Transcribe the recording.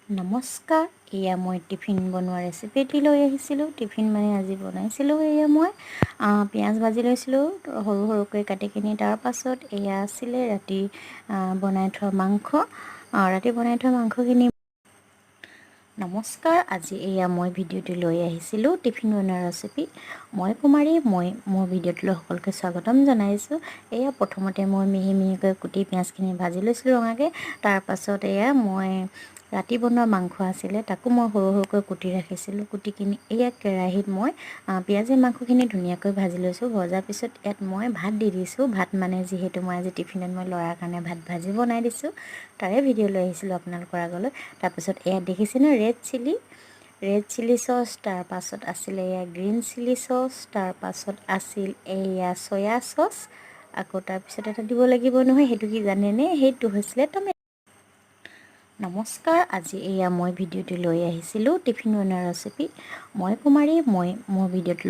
নমস্কাৰ, এয়া মই টিফিন বনোৱা ৰেচিপিটি লৈ আহিছিলোঁ। টিফিন মানে আজি বনাইছিলোঁ। এয়া মই পিঁয়াজ ভাজি লৈছিলোঁ সৰু সৰুকৈ কাটি কিনি। তাৰ পাছত এয়া আছিলে ৰাতি বনাই থোৱা মাংস। ৰাতি বনাই থোৱা মাংসখিনি। নমস্কাৰ, আজি এয়া মই ভিডিঅ'টো লৈ আহিছিলোঁ টিফিন বনোৱা ৰেচিপি। মই কুমাৰী, মোৰ ভিডিঅ'টোলৈ সকলোকে স্বাগতম জনাইছোঁ। এয়া প্ৰথমতে মই মিহি মিহিকৈ কুটি পিঁয়াজখিনি ভাজি লৈছিলোঁ ৰঙাকৈ। তাৰপাছত এয়া মই ৰাতি বনোৱা মাংস আছিলে, তাকো মই সৰু সৰুকৈ কুটি ৰাখিছিলোঁ। কুটি কিনি এয়া কেৰাহীত মই পিঁয়াজী মাংসখিনি ধুনীয়াকৈ ভাজি লৈছোঁ। ভজাৰ পিছত ইয়াত মই ভাত দি দিছোঁ। ভাত মানে যিহেতু মই আজি টিফিনত মই ল'ৰাৰ কাৰণে ভাত ভাজি বনাই দিছোঁ, তাৰে ভিডিঅ' লৈ আহিছিলোঁ আপোনালোকৰ আগলৈ। তাৰপিছত এয়া দেখিছেনে ৰেড চিলি চচ, তাৰপাছত আছিলে এয়া গ্ৰীণ চিলি চচ, তাৰপাছত আছিল এয়া চয়া চচ, আকৌ তাৰপিছত এটা দিব লাগিব নহয়, সেইটো কি জানেনে? সেইটো হৈছিলে টমেটো। নমস্কাৰ, আজি এয়া মই ভিডিঅ'টো লৈ আহিছিলোঁ টিফিন বনোৱা ৰেচিপি। মই কুমাৰী, মোৰ ভিডিঅ'টো